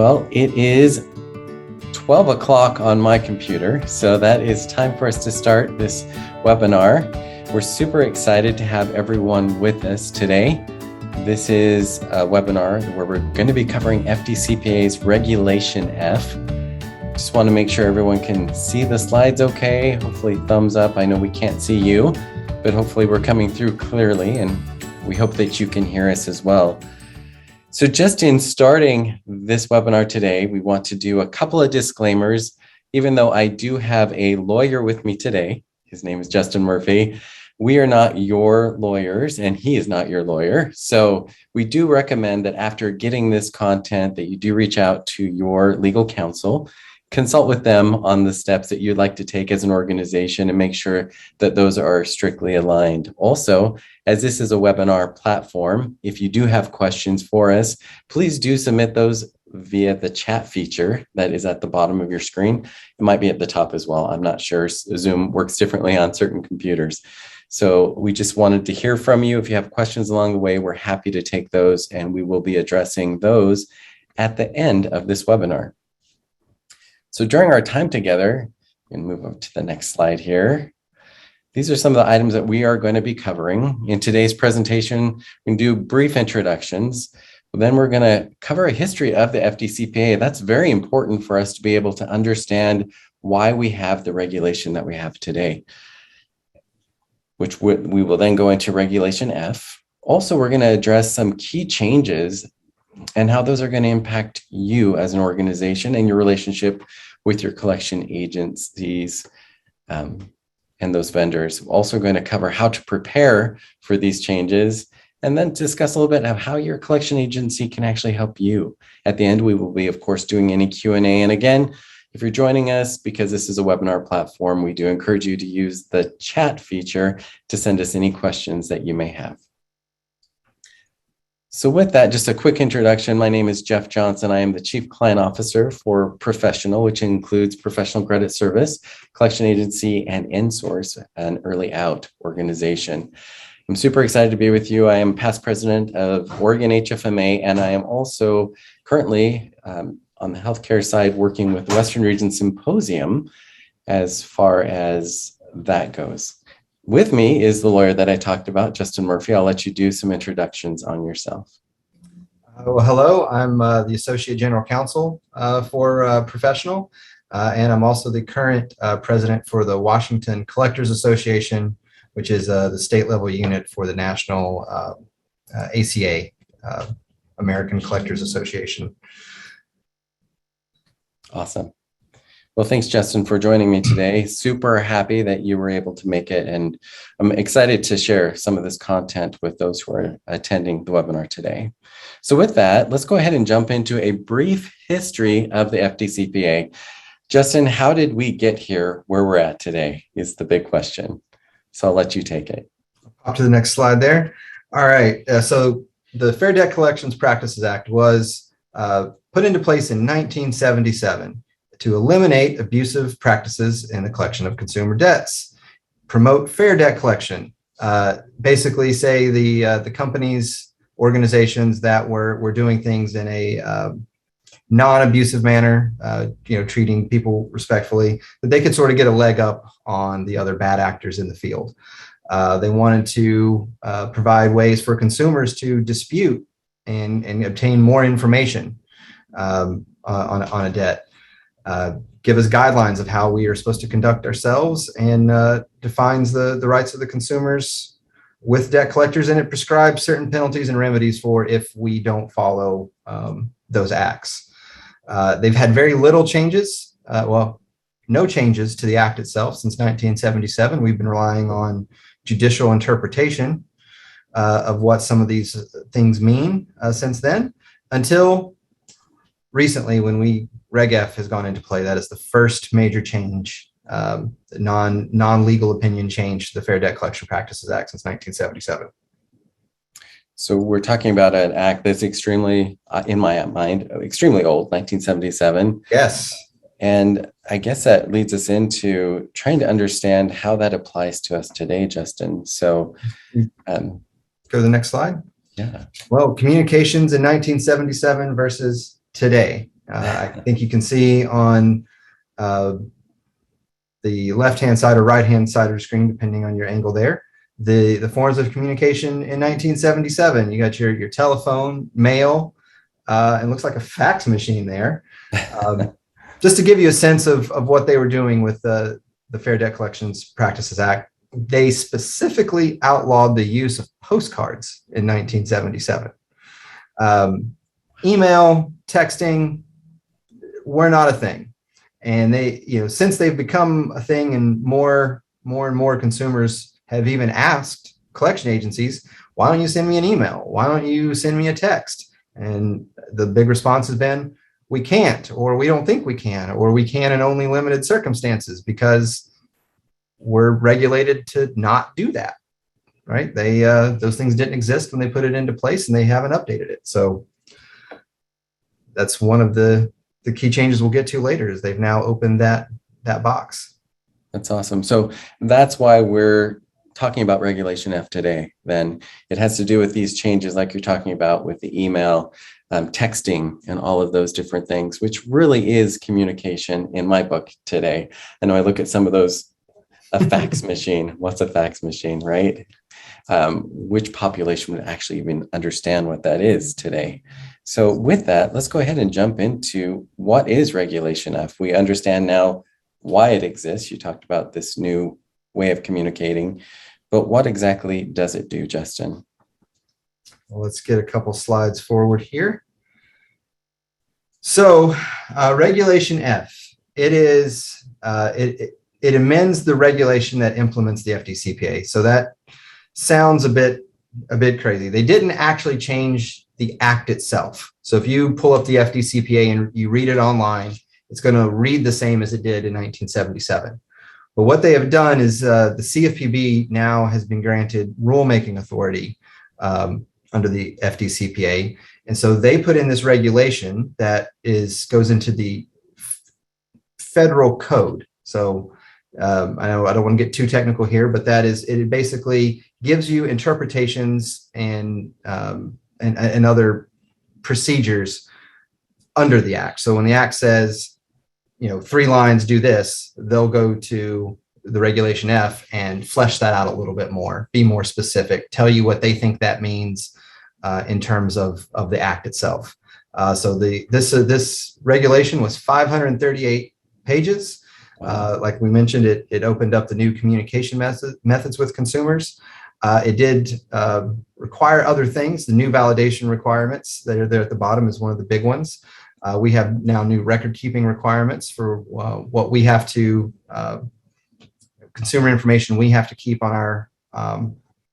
Well, it is 12 o'clock on my computer, so that is time for us to start this webinar. We're super excited to have everyone with us today. This is a webinar where we're going to be covering FDCPA's Regulation F. Just want to make sure everyone can see the slides okay. Hopefully thumbs up. I know we can't see you, but hopefully we're coming through clearly, and we hope that you can hear us as well. So just in starting this webinar today, we want to do a couple of disclaimers. Even though I do have a lawyer with me today, his name is Justin Murphy, we are not your lawyers and he is not your lawyer. So we do recommend that after getting this content that you do reach out to your legal counsel, consult with them on the steps that you'd like to take as an organization and make sure that those are strictly aligned. Also, as this is a webinar platform, if you do have questions for us, please do submit those via the chat feature that is at the bottom of your screen. It might be at the top as well. I'm not sure. Zoom works differently on certain computers. So we just wanted to hear from you. If you have questions along the way, we're happy to take those, and we will be addressing those at the end of this webinar. So during our time together, we can move up to the next slide here. These are some of the items that we are going to be covering. In today's presentation, we can do brief introductions. Then we're going to cover a history of the FDCPA. That's very important for us to be able to understand why we have the regulation that we have today, which we will then go into Regulation F. Also, we're going to address some key changes and how those are going to impact you as an organization and your relationship with your collection agencies and those vendors. We're also going to cover how to prepare for these changes, and then discuss a little bit of how your collection agency can actually help you. At the end, we will be, of course, doing any Q&A. And again, if you're joining us, because this is a webinar platform, we do encourage you to use the chat feature to send us any questions that you may have. So with that, just a quick introduction. My name is Jeff Johnson. I am the Chief Client Officer for Professional, which includes Professional Credit Service, Collection Agency, and InSource, an early out organization. I'm super excited to be with you. I am past president of Oregon HFMA, and I am also currently on the healthcare side working with the Western Region Symposium as far as that goes. With me is the lawyer that I talked about, Justin Murphy. I'll let you do some introductions on yourself. Well, hello, I'm the Associate General Counsel for Professional, and I'm also the current president for the Washington Collectors Association, which is the state level unit for the national ACA, American Collectors Association. Awesome. Well, thanks, Justin, for joining me today. Super happy that you were able to make it, and I'm excited to share some of this content with those who are attending the webinar today. So with that, let's go ahead and jump into a brief history of the FDCPA. Justin, how did we get here where we're at today is the big question. So I'll let you take it. Up to the next slide there. All right. So the Fair Debt Collections Practices Act was put into place in 1977 to eliminate abusive practices in the collection of consumer debts, promote fair debt collection, basically say the companies, organizations that were doing things in a non-abusive manner, treating people respectfully, that they could sort of get a leg up on the other bad actors in the field. They wanted to provide ways for consumers to dispute and obtain more information on a debt. Give us guidelines of how we are supposed to conduct ourselves, and defines the rights of the consumers with debt collectors, and it prescribes certain penalties and remedies for if we don't follow those acts. They've had very little changes, no changes to the act itself since 1977. We've been relying on judicial interpretation of what some of these things mean since then, until recently when Reg F has gone into play. That is the first major change, non-legal opinion change to the Fair Debt Collection Practices Act since 1977. So we're talking about an act that's extremely, in my mind, extremely old, 1977. Yes. And I guess that leads us into trying to understand how that applies to us today, Justin. So go to the next slide. Yeah. Well, communications in 1977 versus today. I think you can see on the left-hand side or right-hand side of the screen, depending on your angle there, the forms of communication in 1977. You got your telephone, mail, and looks like a fax machine there. Just to give you a sense of what they were doing with the Fair Debt Collections Practices Act, they specifically outlawed the use of postcards in 1977. Email, texting were not a thing. And they, since they've become a thing and more and more consumers have even asked collection agencies, why don't you send me an email? Why don't you send me a text? And the big response has been, we can't, or we don't think we can, or we can in only limited circumstances because we're regulated to not do that, right? Those things didn't exist when they put it into place, and they haven't updated it. So that's one of the key changes we'll get to later, is they've now opened that box. That's awesome. So that's why we're talking about Regulation F today. Then it has to do with these changes like you're talking about with the email, texting, and all of those different things, which really is communication in my book today. I know I look at some of those, a fax machine. What's a fax machine, right? Which population would actually even understand what that is today? So with that, let's go ahead and jump into what is Regulation F. We understand now why it exists. You talked about this new way of communicating, but what exactly does it do, Justin? Well, let's get a couple slides forward here. So Regulation F, it is, it amends the regulation that implements the FDCPA. So that sounds a bit crazy. They didn't actually change the act itself. So if you pull up the FDCPA and you read it online, it's going to read the same as it did in 1977. But what they have done is the CFPB now has been granted rulemaking authority under the FDCPA. And so they put in this regulation that goes into the federal code. So I know I don't want to get too technical here, but it basically gives you interpretations and other procedures under the act. So when the act says, 3 lines do this, they'll go to the Regulation F and flesh that out a little bit more, be more specific, tell you what they think that means in terms of the act itself. So this regulation was 538 pages. Like we mentioned, it opened up the new communication methods with consumers. It did require other things. The new validation requirements that are there at the bottom is one of the big ones. We have now new record keeping requirements for what we have to, consumer information we have to keep on our,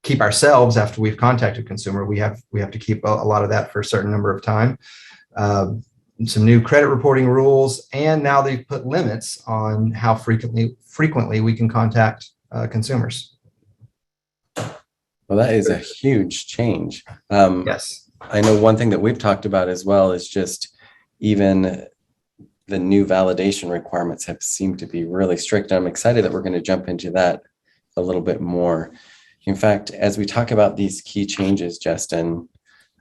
keep ourselves after we've contacted consumer. We have to keep a lot of that for a certain number of time. Some new credit reporting rules, and now they've put limits on how frequently we can contact consumers. Well, that is a huge change. Yes. I know one thing that we've talked about as well is just even the new validation requirements have seemed to be really strict. I'm excited that we're going to jump into that a little bit more. In fact, as we talk about these key changes, Justin,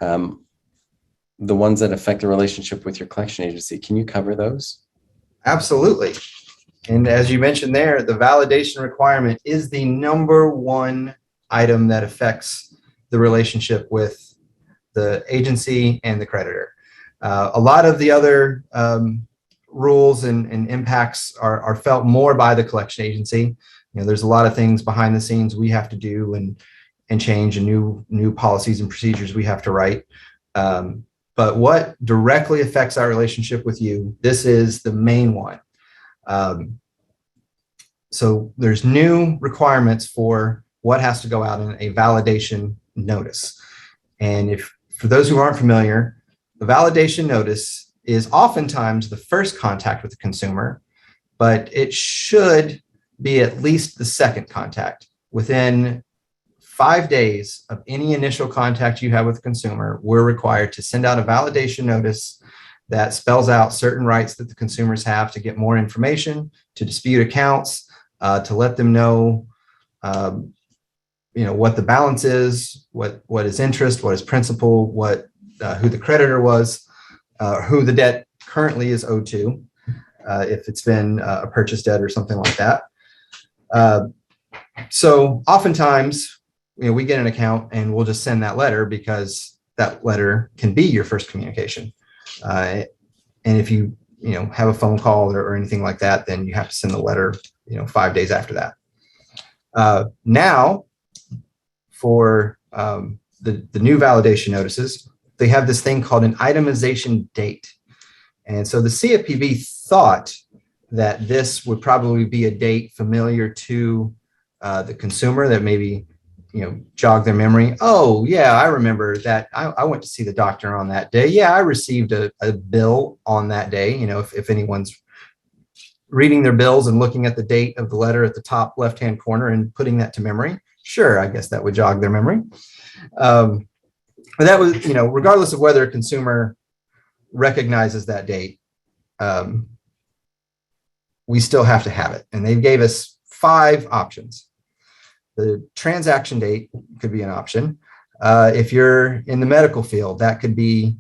the ones that affect the relationship with your collection agency, can you cover those? Absolutely. And as you mentioned there, the validation requirement is the number one item that affects the relationship with the agency and the creditor. A lot of the other rules and impacts are felt more by the collection agency. There's a lot of things behind the scenes we have to do and change, and new policies and procedures we have to write. But what directly affects our relationship with you, this is the main one. So there's new requirements for what has to go out in a validation notice. And for those who aren't familiar, the validation notice is oftentimes the first contact with the consumer, but it should be at least the second contact. Within 5 days of any initial contact you have with the consumer, we're required to send out a validation notice that spells out certain rights that the consumers have to get more information, to dispute accounts, to let them know, what the balance is, what is interest, what is principal, who the creditor was, who the debt currently is owed to, if it's been a purchase debt or something like that. So oftentimes, we get an account and we'll just send that letter because that letter can be your first communication. And if you have a phone call or anything like that, then you have to send the letter 5 days after that. Now, for the new validation notices, they have this thing called an itemization date. And so the CFPB thought that this would probably be a date familiar to the consumer, that maybe jog their memory. Oh yeah, I remember that. I went to see the doctor on that day. Yeah, I received a bill on that day. If anyone's reading their bills and looking at the date of the letter at the top left-hand corner and putting that to memory, sure, I guess that would jog their memory. But that was, regardless of whether a consumer recognizes that date, we still have to have it. And they gave us 5 options. The transaction date could be an option. If you're in the medical field, that could be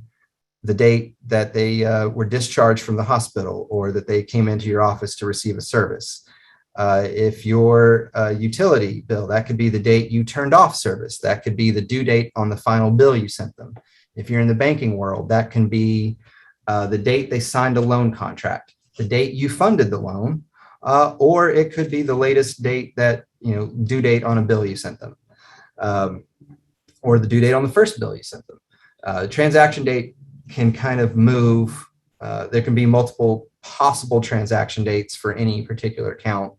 the date that they were discharged from the hospital, or that they came into your office to receive a service. If you're a utility bill, that could be the date you turned off service. That could be the due date on the final bill you sent them. If you're in the banking world, that can be the date they signed a loan contract, the date you funded the loan, or it could be the latest date that, due date on a bill you sent them, or the due date on the first bill you sent them. The transaction date can kind of move. There can be multiple possible transaction dates for any particular account.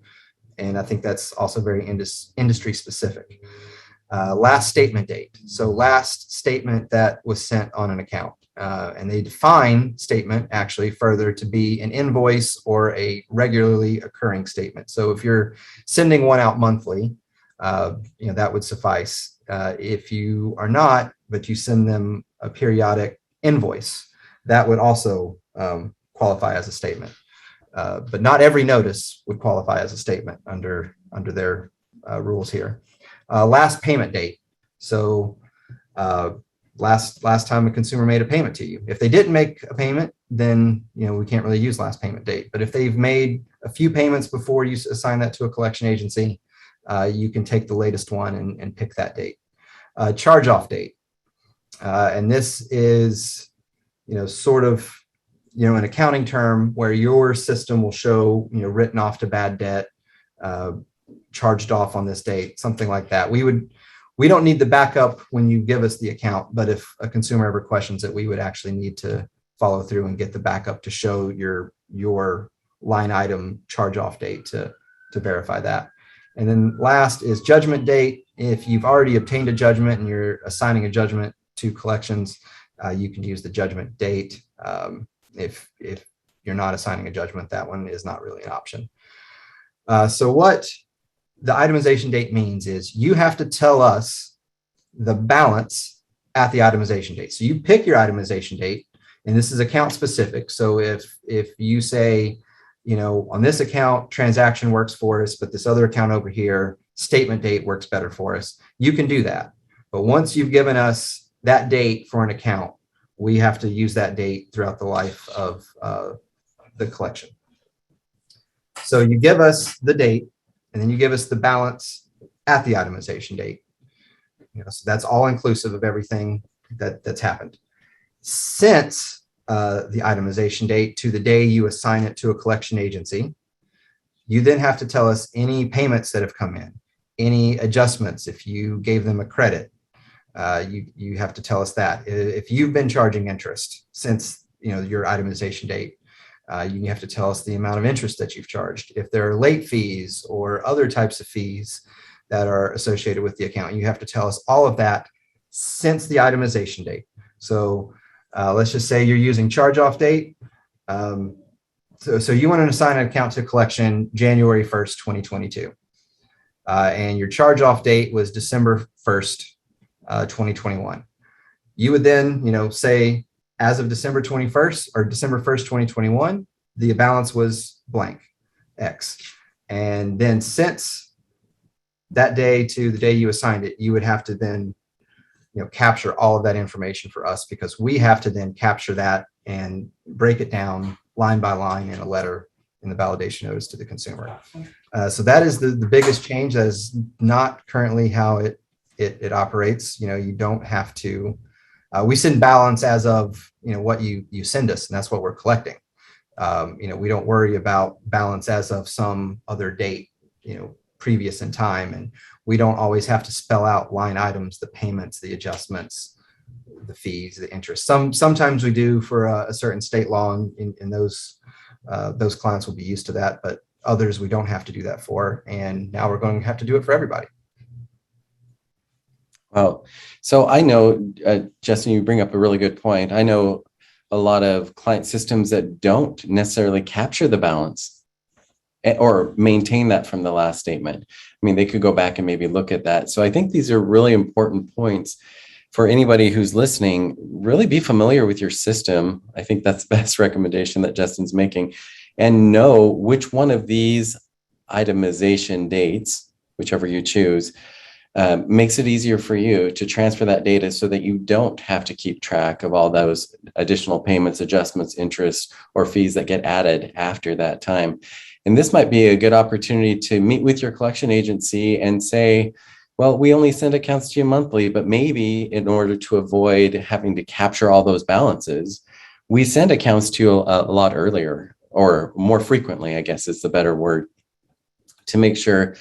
And I think that's also very industry specific. Last statement date. So last statement that was sent on an account. And they define statement actually further to be an invoice or a regularly occurring statement. So if you're sending one out monthly, that would suffice. If you are not, but you send them a periodic invoice, that would also qualify as a statement. But not every notice would qualify as a statement under their rules here. Last payment date. So last time a consumer made a payment to you. If they didn't make a payment, then we can't really use last payment date. But if they've made a few payments before you assign that to a collection agency, you can take the latest one and pick that date. Charge off date. And this is sort of an accounting term where your system will show written off to bad debt, charged off on this date, something like that. We don't need the backup when you give us the account, but if a consumer ever questions it, we would actually need to follow through and get the backup to show your line item charge off date to verify that. And then last is judgment date. If you've already obtained a judgment and you're assigning a judgment to collections, you can use the judgment date. If you're not assigning a judgment, that one is not really an option. So what the itemization date means is you have to tell us the balance at the itemization date. So you pick your itemization date, and this is account specific. So if you say, on this account, transaction works for us, but this other account over here, statement date works better for us, you can do that. But once you've given us that date for an account, we have to use that date throughout the life of the collection. So you give us the date, and then you give us the balance at the itemization date. So that's all inclusive of everything that's happened. Since the itemization date to the day you assign it to a collection agency, you then have to tell us any payments that have come in, any adjustments. If you gave them a credit, you have to tell us that. If you've been charging interest since your itemization date, you have to tell us the amount of interest that you've charged. If there are late fees or other types of fees that are associated with the account, you have to tell us all of that since the itemization date. So let's just say you're using charge off date. So you want to assign an account to collection January 1st, 2022. And your charge off date was December 1st, 2021. You would then, say, as of December 21st or December 1st, 2021, the balance was blank, X. And then since that day to the day you assigned it, you would have to then capture all of that information for us, because we have to then capture that and break it down line by line in a letter in the validation notice to the consumer. So that is the biggest change. That is not currently how it operates. You don't have to. We send balance as of what you send us, and that's what we're collecting. We don't worry about balance as of some other date, previous in time, and we don't always have to spell out line items, the payments, the adjustments, the fees, the interest. Sometimes we do for a certain state law, and those clients will be used to that, but others we don't have to do that for, and now we're going to have to do it for everybody. Well, so I know, Justin, you bring up a really good point. I know a lot of client systems that don't necessarily capture the balance or maintain that from the last statement. I mean, they could go back and maybe look at that. So I think these are really important points for anybody who's listening. Really be familiar with your system. I think that's the best recommendation that Justin's making, and know which one of these itemization dates, whichever you choose, makes it easier for you to transfer that data so that you don't have to keep track of all those additional payments, adjustments, interest, or fees that get added after that time. And this might be a good opportunity to meet with your collection agency and say, well, we only send accounts to you monthly, but maybe in order to avoid having to capture all those balances, we send accounts to you a lot earlier, or more frequently, I guess is the better word, to make sure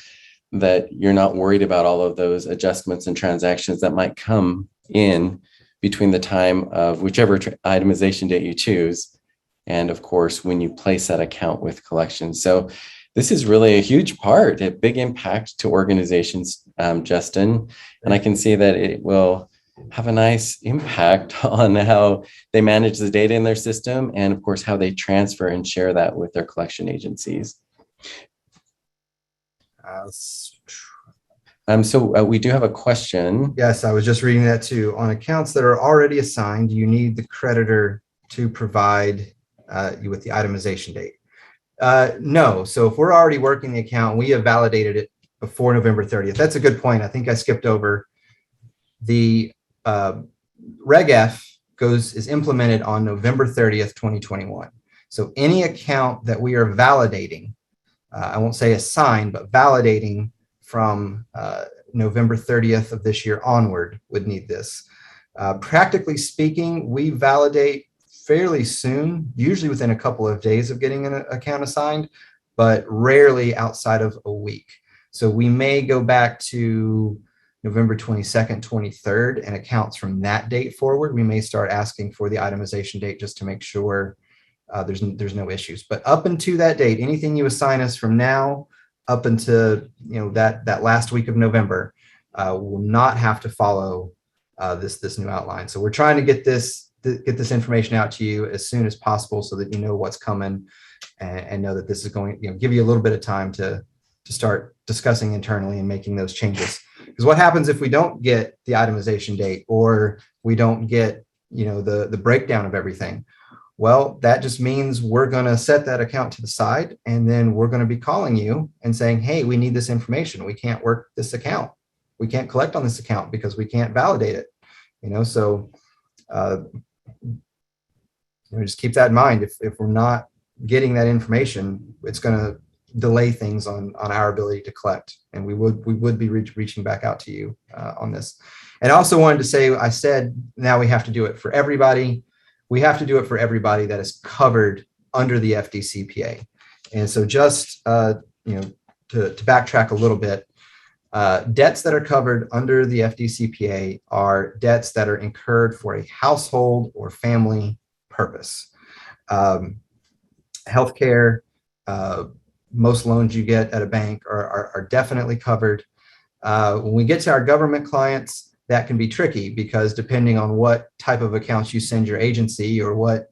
that you're not worried about all of those adjustments and transactions that might come in between the time of whichever itemization date you choose, and of course, when you place that account with collections. So this is really a huge part, a big impact to organizations, Justin, and I can see that it will have a nice impact on how they manage the data in their system, and of course, how they transfer and share that with their collection agencies. So we do have a question. Yes, I was just reading that too. On accounts that are already assigned, you need the creditor to provide you with the itemization date. No, so if we're already working the account, we have validated it before November 30th. That's a good point. I think I skipped over. The Reg F is implemented on November 30th, 2021. So any account that we are validating, I won't say assigned, but validating from November 30th of this year onward would need this. Practically speaking, we validate fairly soon, usually within a couple of days of getting an account assigned, but rarely outside of a week. So we may go back to November 22nd, 23rd, and accounts from that date forward, we may start asking for the itemization date just to make sure there's no issues. But up until that date, anything you assign us from now up until that last week of November will not have to follow this new outline. So we're trying to get this information out to you as soon as possible so that you know what's coming and know that this is going to give you a little bit of time to start discussing internally and making those changes. Because what happens if we don't get the itemization date, or we don't get the breakdown of everything? Well, that just means we're going to set that account to the side, and then we're going to be calling you and saying, hey, we need this information. We can't work this account. We can't collect on this account because we can't validate it. So just keep that in mind. If we're not getting that information, it's going to delay things on our ability to collect, and we would be reaching back out to you on this. And I also wanted to say, I said now we have to do it for everybody. We have to do it for everybody that is covered under the FDCPA. And so just to backtrack a little bit, debts that are covered under the FDCPA are debts that are incurred for a household or family purpose. Healthcare, most loans you get at a bank are definitely covered. When we get to our government clients, that can be tricky because depending on what type of accounts you send your agency or what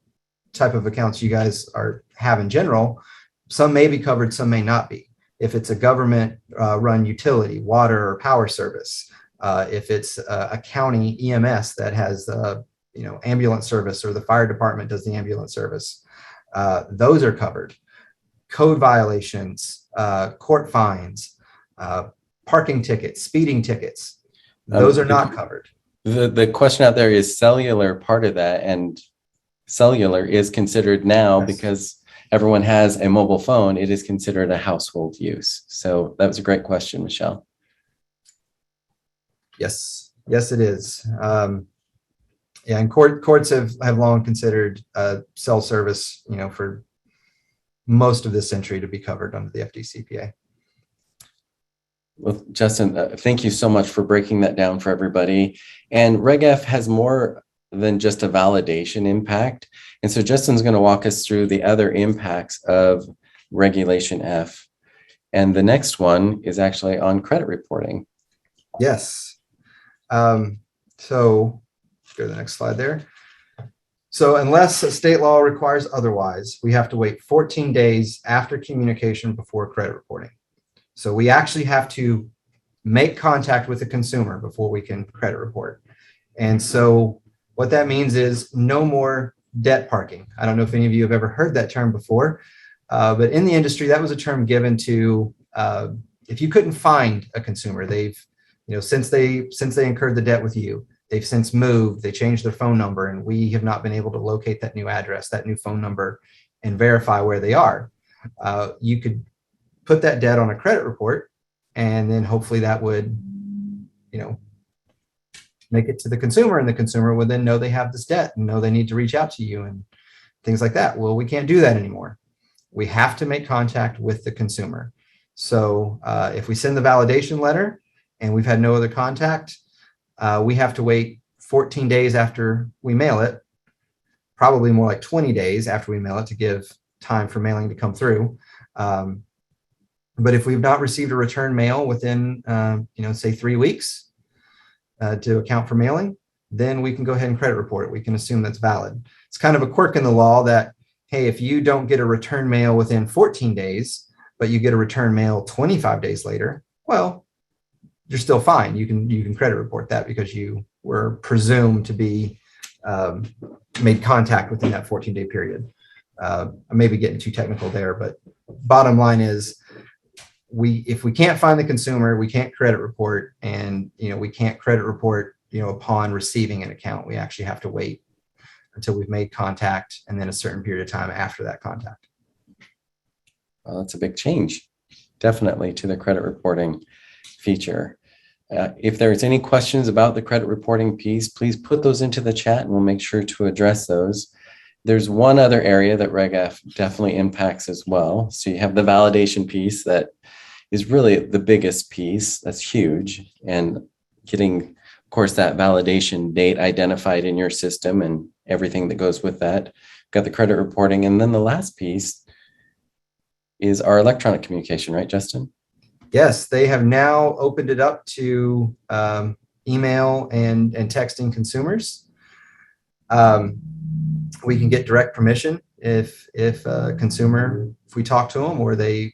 type of accounts you guys have in general, some may be covered, some may not be. If it's a government run utility, water or power service, if it's a county EMS that has ambulance service, or the fire department does the ambulance service, those are covered. Code violations, court fines, parking tickets, speeding tickets, those are not covered. The question out there is cellular part of that, and cellular is considered now, Yes. because everyone has a mobile phone, it is considered a household use. So that was a great question, Michelle. Yes, yes, it is. Yeah, and courts have long considered cell service, for most of this century to be covered under the FDCPA. Well, Justin, thank you so much for breaking that down for everybody. And Reg F has more than just a validation impact. And so Justin's going to walk us through the other impacts of Regulation F. And the next one is actually on credit reporting. Yes. So go to the next slide there. So unless state law requires otherwise, we have to wait 14 days after communication before credit reporting. So we actually have to make contact with the consumer before we can credit report. And so what that means is no more debt parking. I don't know if any of you have ever heard that term before, but in the industry, that was a term given to if you couldn't find a consumer, since they incurred the debt with you, they've since moved, they changed their phone number, and we have not been able to locate that new address, that new phone number, and verify where they are. You could put that debt on a credit report, and then hopefully that would, make it to the consumer, and the consumer would then know they have this debt and know they need to reach out to you and things like that. Well, we can't do that anymore. We have to make contact with the consumer. So if we send the validation letter and we've had no other contact, we have to wait 14 days after we mail it, probably more like 20 days after we mail it to give time for mailing to come through. But if we've not received a return mail within, say 3 weeks to account for mailing, then we can go ahead and credit report it. We can assume that's valid. It's kind of a quirk in the law that, hey, if you don't get a return mail within 14 days, but you get a return mail 25 days later, well, you're still fine. You can credit report that because you were presumed to be made contact within that 14-day period. I may be getting too technical there, but bottom line is, if we can't find the consumer, we can't credit report, and we can't credit report upon receiving an account. We actually have to wait until we've made contact, and then a certain period of time after that contact. Well, that's a big change, definitely, to the credit reporting feature. If there's any questions about the credit reporting piece, please put those into the chat and we'll make sure to address those. There's one other area that Reg F definitely impacts as well. So you have the validation piece that is really the biggest piece. That's huge. And getting, of course, that validation date identified in your system and everything that goes with that. Got the credit reporting. And then the last piece is our electronic communication, right, Justin? Yes, they have now opened it up to email and texting consumers. We can get direct permission if a consumer, if we talk to them, or they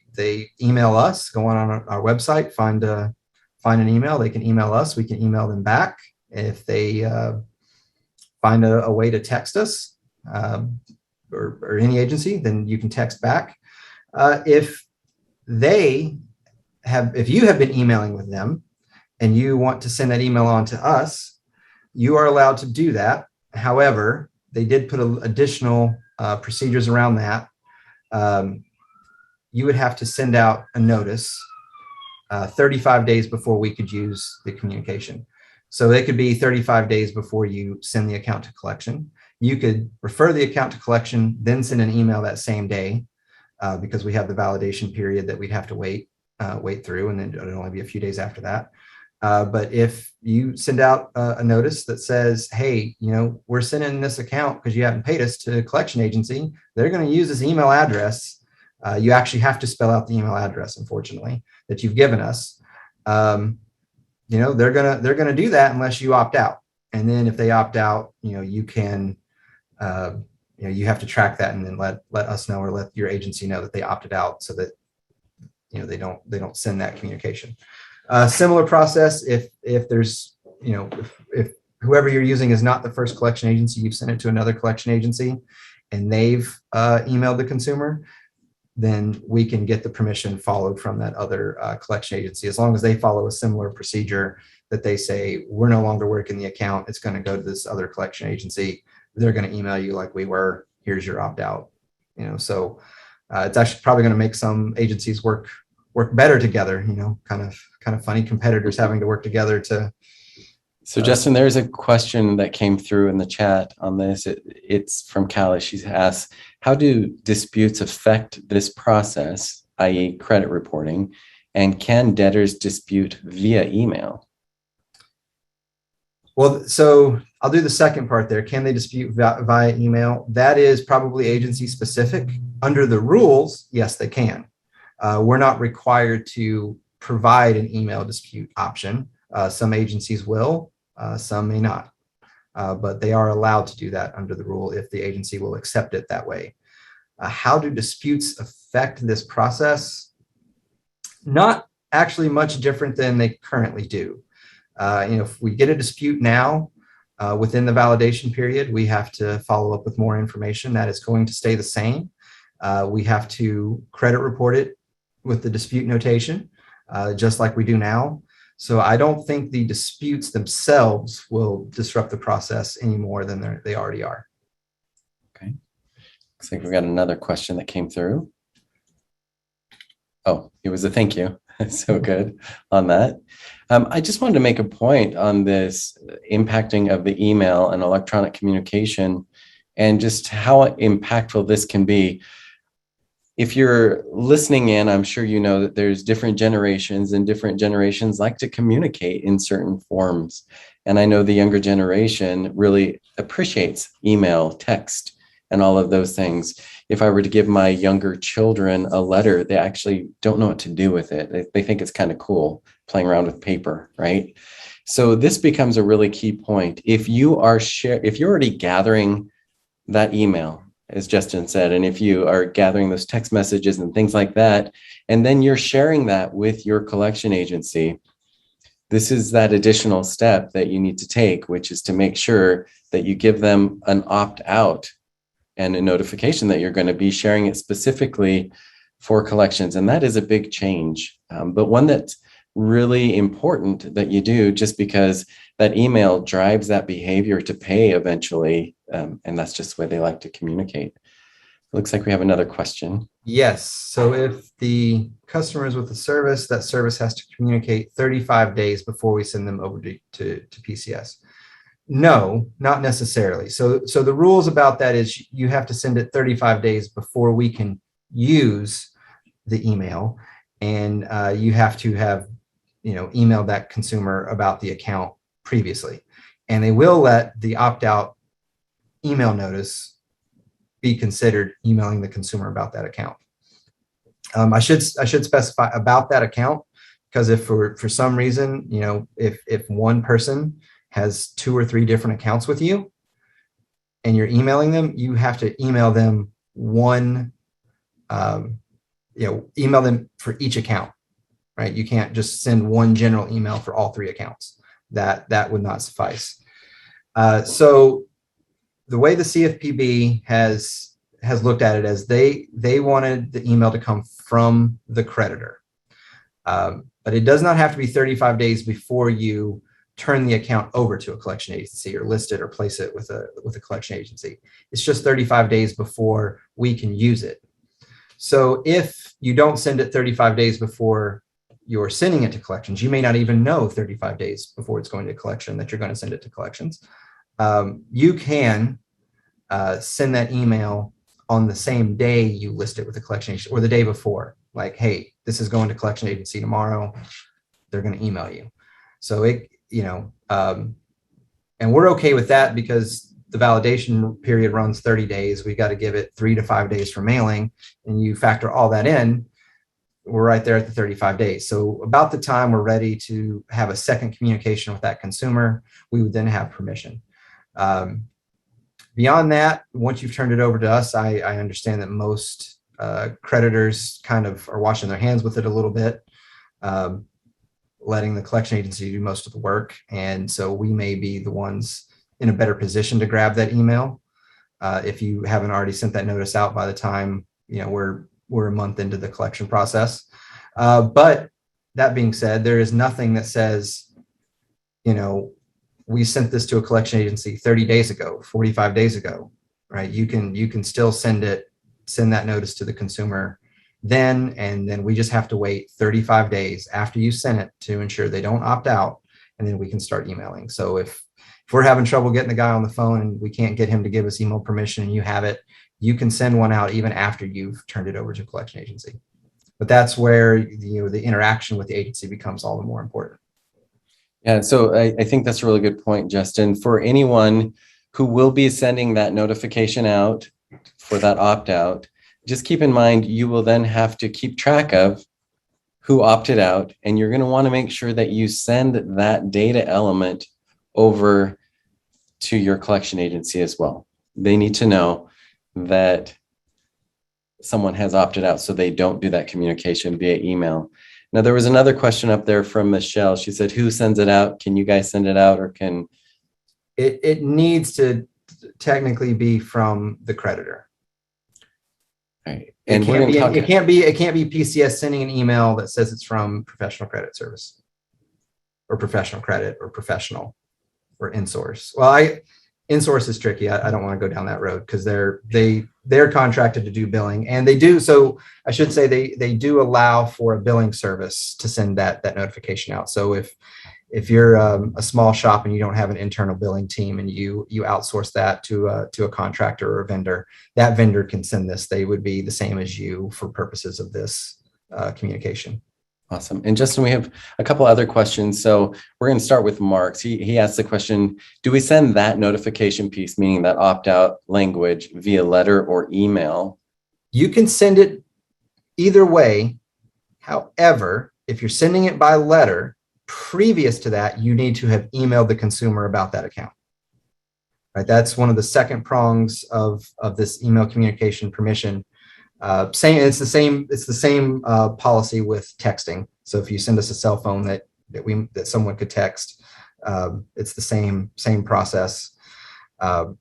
email us, go on our website, find an email, they can email us, we can email them back. If they find a way to text us or any agency, then you can text back. If you have been emailing with them and you want to send that email on to us, you are allowed to do that. However, they did put additional procedures around that. You would have to send out a notice 35 days before we could use the communication. So it could be 35 days before you send the account to collection. You could refer the account to collection, then send an email that same day because we have the validation period that we'd have to wait through, and then it'll only be a few days after that. But if you send out a notice that says, hey, we're sending this account because you haven't paid us to a collection agency, they're going to use this email address. You actually have to spell out the email address, unfortunately, that you've given us. They're gonna do that unless you opt out. And then if they opt out, you can, you have to track that and then let us know or let your agency know that they opted out, so that they don't send that communication. Similar process if there's if whoever you're using is not the first collection agency, you've sent it to another collection agency and they've emailed the consumer, then we can get the permission followed from that other collection agency, as long as they follow a similar procedure that they say, we're no longer working the account, it's going to go to this other collection agency. they're going to email you like we were, here's your opt-out. So it's actually probably going to make some agencies work better together, kind of funny competitors having to work together to. So Justin, there's a question that came through in the chat on this. It's from Callie. She asks, how do disputes affect this process, i.e. credit reporting, and can debtors dispute via email? Well, so I'll do the second part there. Can they dispute via email? That is probably agency specific. Under the rules, yes, they can. We're not required to provide an email dispute option. Some agencies will, some may not, but they are allowed to do that under the rule if the agency will accept it that way. How do disputes affect this process? Not actually much different than they currently do. If we get a dispute now within the validation period, we have to follow up with more information. That is going to stay the same. We have to credit report it with the dispute notation, just like we do now. So I don't think the disputes themselves will disrupt the process any more than they already are. Okay. Looks like we've got another question that came through. Oh, it was a thank you. So good on that. I just wanted to make a point on this impacting of the email and electronic communication and just how impactful this can be. If you're listening in, I'm sure you know that there's different generations and different generations like to communicate in certain forms. And I know the younger generation really appreciates email, text, and all of those things. If I were to give my younger children a letter, they actually don't know what to do with it. They think it's kind of cool playing around with paper, right? So this becomes a really key point. If you're already gathering that email, as Justin said, and if you are gathering those text messages and things like that, and then you're sharing that with your collection agency, this is that additional step that you need to take, which is to make sure that you give them an opt-out and a notification that you're going to be sharing it specifically for collections. And that is a big change, but one that's really important that you do, just because that email drives that behavior to pay eventually. And that's just the way they like to communicate. It looks like we have another question. Yes. So if the customer is with the service, that service has to communicate 35 days before we send them over to PCS. No, not necessarily. So the rules about that is you have to send it 35 days before we can use the email, and you have to have emailed that consumer about the account previously, and they will let the opt-out email notice be considered emailing the consumer about that account. I should specify about that account, because if for some reason, if one person has 2 or 3 different accounts with you and you're emailing them, you have to email them email them for each account, right? You can't just send one general email for all 3 accounts. That would not suffice. So the way the CFPB has looked at it as they wanted the email to come from the creditor. But it does not have to be 35 days before you turn the account over to a collection agency or list it or place it with a collection agency. It's just 35 days before we can use it. So if you don't send it 35 days before you're sending it to collections, you may not even know 35 days before it's going to collection that you're going to send it to collections. You can send that email on the same day you list it with a collection agency, or the day before, like, hey, this is going to collection agency tomorrow. They're going to email you. So and we're okay with that because the validation period runs 30 days. We got to give it 3 to 5 days for mailing, and you factor all that in, we're right there at the 35 days. So about the time we're ready to have a second communication with that consumer, we would then have permission. Beyond that, once you've turned it over to us, I understand that most creditors kind of are washing their hands with it a little bit, letting the collection agency do most of the work. And so we may be the ones in a better position to grab that email if you haven't already sent that notice out by the time we're a month into the collection process. But that being said, there is nothing that says, we sent this to a collection agency 30 days ago, 45 days ago, right? You can still send that notice to the consumer then, and then we just have to wait 35 days after you send it to ensure they don't opt out, and then we can start emailing. So if we're having trouble getting the guy on the phone and we can't get him to give us email permission and you have it, you can send one out even after you've turned it over to a collection agency. But that's where the interaction with the agency becomes all the more important. Yeah, so I think that's a really good point, Justin. For anyone who will be sending that notification out for that opt-out, just keep in mind, you will then have to keep track of who opted out, and you're going to want to make sure that you send that data element over to your collection agency as well. They need to know that someone has opted out so they don't do that communication via email. Now, there was another question up there from Michelle. She said, who sends it out? Can you guys send it out, or can... It needs to technically be from the creditor. Right. And it can't be PCS sending an email that says it's from Professional Credit Service or Professional Credit or Professional or InSource. Well, InSource is tricky. I don't want to go down that road because they're contracted to do billing, and they do. So I should say they do allow for a billing service to send that notification out. So if you're a small shop and you don't have an internal billing team and you outsource that to a contractor or a vendor, that vendor can send this. They would be the same as you for purposes of this communication. Awesome. And Justin, we have a couple other questions. So we're going to start with Mark's. He asked the question, do we send that notification piece, meaning that opt-out language, via letter or email? You can send it either way. However, if you're sending it by letter, previous to that, you need to have emailed the consumer about that account. Right? That's one of the second prongs of this email communication permission. It's the same policy with texting. So if you send us a cell phone that someone could text, it's the same process. But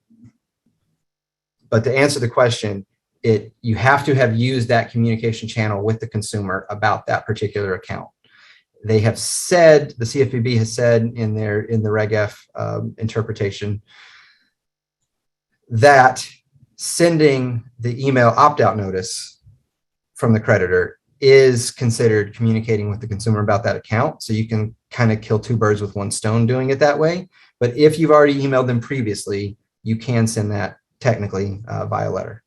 to answer the question, you have to have used that communication channel with the consumer about that particular account. They have said, the CFPB has said in the Reg F interpretation that sending the email opt-out notice from the creditor is considered communicating with the consumer about that account. So you can kind of kill two birds with one stone doing it that way. But if you've already emailed them previously, you can send that technically via letter.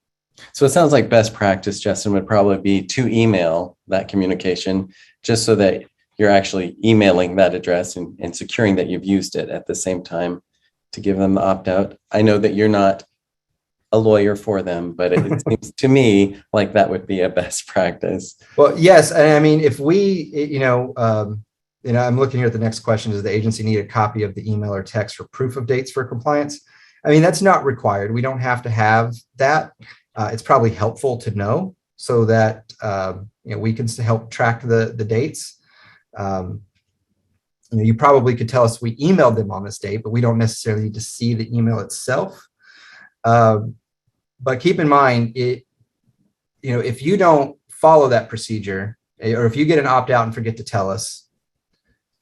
So it sounds like best practice, Justin, would probably be to email that communication just so that you're actually emailing that address and securing that you've used it at the same time to give them the opt-out. I know that you're not a lawyer for them, but it seems to me like that would be a best practice. Well, yes. I mean, if we, I'm looking here at the next question. Does the agency need a copy of the email or text for proof of dates for compliance? I mean, that's not required. We don't have to have that. It's probably helpful to know so that, we can help track the dates. You probably could tell us we emailed them on this date, but we don't necessarily need to see the email itself. But keep in mind, if you don't follow that procedure, or if you get an opt-out and forget to tell us,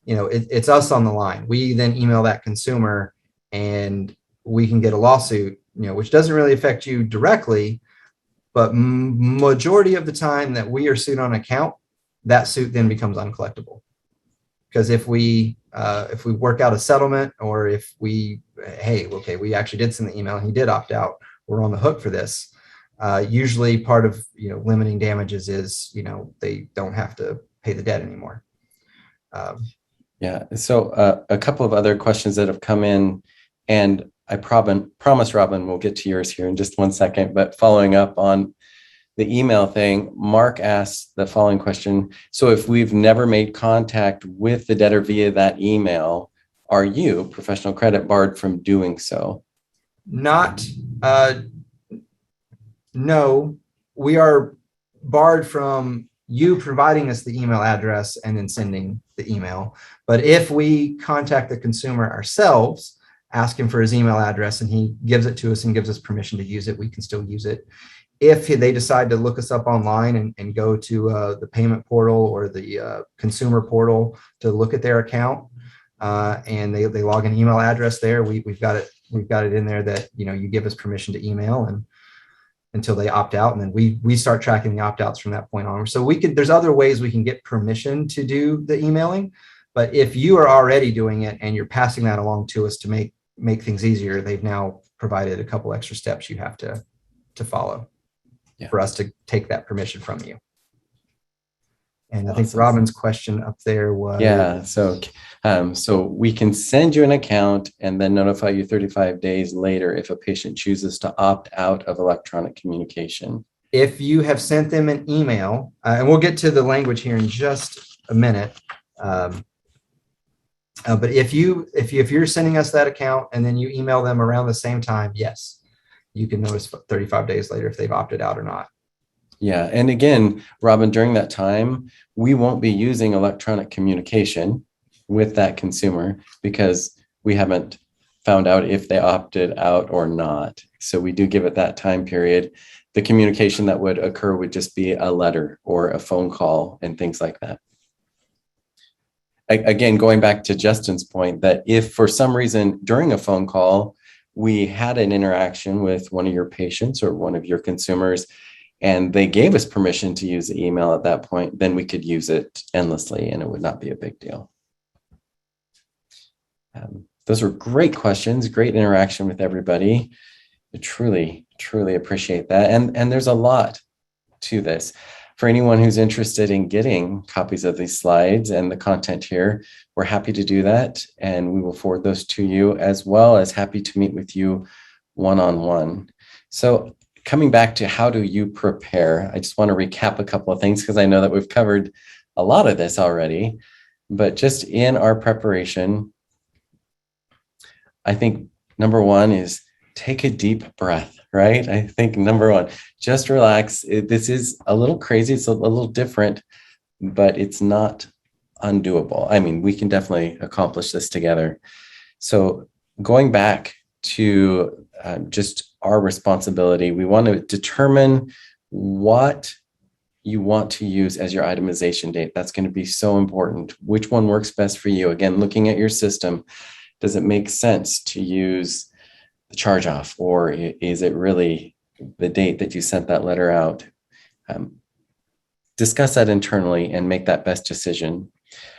it's us on the line. We then email that consumer and we can get a lawsuit, which doesn't really affect you directly, but majority of the time that we are sued on account, that suit then becomes uncollectible. Because if we work out a settlement, or if we actually did send the email and he did opt out, we're on the hook for this. Usually part of limiting damages is they don't have to pay the debt anymore. Yeah. So a couple of other questions that have come in, and I promise, Robin, we'll get to yours here in just one second. But following up on the email thing, Mark asked the following question. So if we've never made contact with the debtor via that email, are you, Professional Credit, barred from doing so? No, we are barred from you providing us the email address and then sending the email. But if we contact the consumer ourselves, ask him for his email address, and he gives it to us and gives us permission to use it, we can still use it. If they decide to look us up online and go to the payment portal or the consumer portal to look at their account, and they log an email address there. We've got it in there that, you give us permission to email and until they opt out. And then we start tracking the opt-outs from that point on. So there's other ways we can get permission to do the emailing. But if you are already doing it and you're passing that along to us to make things easier, they've now provided a couple extra steps you have to follow for us to take that permission from you. And I think Robin's question up there was, yeah. So we can send you an account and then notify you 35 days later if a patient chooses to opt out of electronic communication. If you have sent them an email, and we'll get to the language here in just a minute. But if you're sending us that account and then you email them around the same time, yes, you can notice 35 days later if they've opted out or not. Yeah. And again, Robin, during that time, we won't be using electronic communication with that consumer because we haven't found out if they opted out or not. So we do give it that time period. The communication that would occur would just be a letter or a phone call and things like that. Again, going back to Justin's point, that if for some reason during a phone call, we had an interaction with one of your patients or one of your consumers, and they gave us permission to use the email at that point, then we could use it endlessly and it would not be a big deal. Those were great questions, great interaction with everybody. I truly, truly appreciate that. And there's a lot to this. For anyone who's interested in getting copies of these slides and the content here, we're happy to do that. And we will forward those to you, as well as happy to meet with you one-on-one. So coming back to how do you prepare, I just want to recap a couple of things because I know that we've covered a lot of this already. But just in our preparation, I think number one is take a deep breath, right? I think number one, just relax. This is a little crazy. It's a little different, but it's not undoable. I mean, we can definitely accomplish this together. So going back to just our responsibility, we want to determine what you want to use as your itemization date. That's going to be so important. Which one works best for you? Again, looking at your system, does it make sense to use the charge off, or is it really the date that you sent that letter out? Discuss that internally and make that best decision.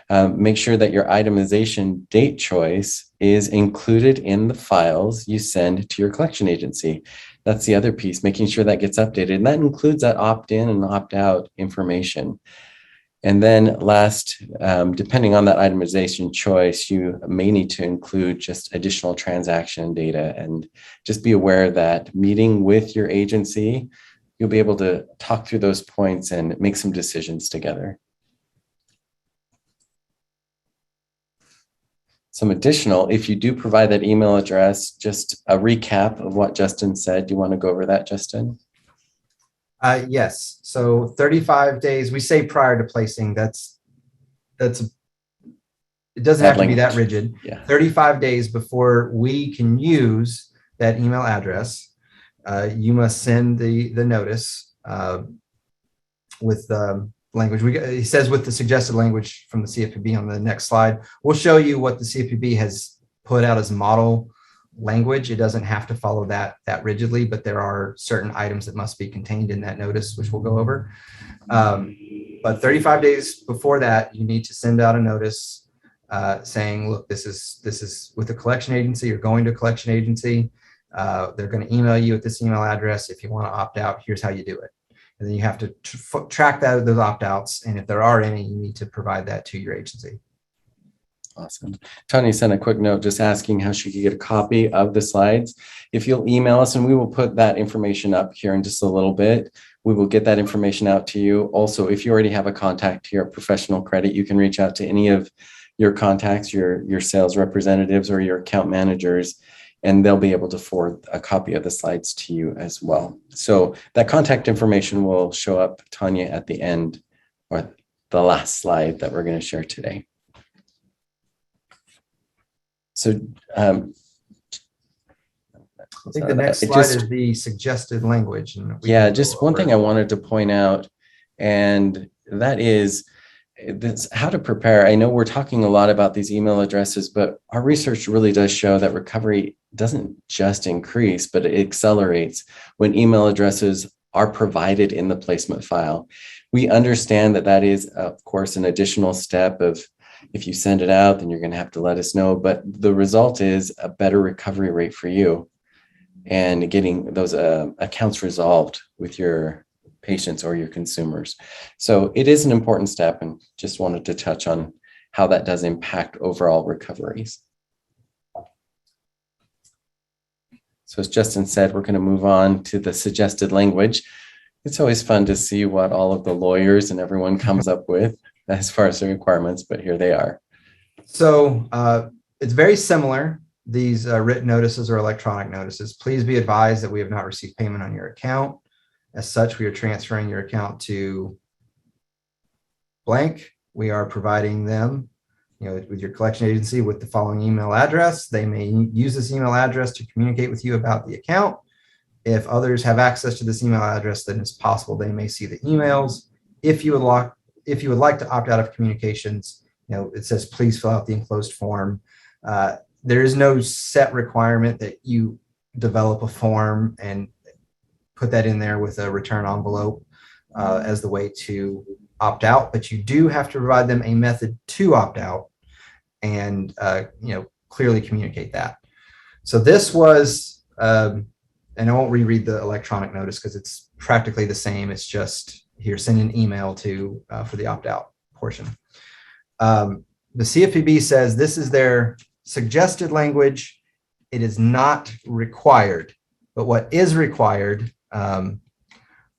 Make sure that your itemization date choice is included in the files you send to your collection agency. That's the other piece, making sure that gets updated. And that includes that opt-in and opt-out information. And then last, depending on that itemization choice, you may need to include just additional transaction data, and just be aware that meeting with your agency, you'll be able to talk through those points and make some decisions together. Some additional, if you do provide that email address, just a recap of what Justin said. Do you want to go over that, Justin? Yes. So 35 days, we say prior to placing, it doesn't have to be that rigid. Yeah. 35 days before we can use that email address, you must send the notice with language. He says with the suggested language from the CFPB on the next slide. We'll show you what the CFPB has put out as model language. It doesn't have to follow that rigidly, but there are certain items that must be contained in that notice, which we'll go over. But 35 days before that, you need to send out a notice saying, look, this is with a collection agency. You're going to a collection agency. They're going to email you at this email address. If you want to opt out, here's how you do it. And then you have to track those opt-outs. And if there are any, you need to provide that to your agency. Awesome. Tanya sent a quick note just asking how she could get a copy of the slides. If you'll email us, and we will put that information up here in just a little bit, we will get that information out to you. Also, if you already have a contact here at Professional Credit, you can reach out to any of your contacts, your sales representatives or your account managers, and they'll be able to forward a copy of the slides to you as well. So that contact information will show up, Tanya, at the end, or the last slide that we're going to share today. So I think the next slide is the suggested language. Yeah, just one thing I wanted to point out, and that is how to prepare. I know we're talking a lot about these email addresses, but our research really does show that recovery doesn't just increase, but it accelerates when email addresses are provided in the placement file. We understand that that is, of course, an additional step of if you send it out, then you're going to have to let us know. But the result is a better recovery rate for you and getting those accounts resolved with your patients or your consumers. So it is an important step, and just wanted to touch on how that does impact overall recoveries. So as Justin said, we're going to move on to the suggested language. It's always fun to see what all of the lawyers and everyone comes up with as far as the requirements, but here they are. So it's very similar. These written notices or electronic notices. Please be advised that we have not received payment on your account. As such, we are transferring your account to blank. We are providing them, with your collection agency with the following email address. They may use this email address to communicate with you about the account. If others have access to this email address, then it's possible they may see the emails. If you would like to opt out of communications, it says please fill out the enclosed form. There is no set requirement that you develop a form and put that in there with a return envelope as the way to opt out, but you do have to provide them a method to opt out and clearly communicate that. So this was, and I won't reread the electronic notice because it's practically the same. It's just here, send an email to for the opt out portion. The CFPB says this is their suggested language. It is not required, but what is required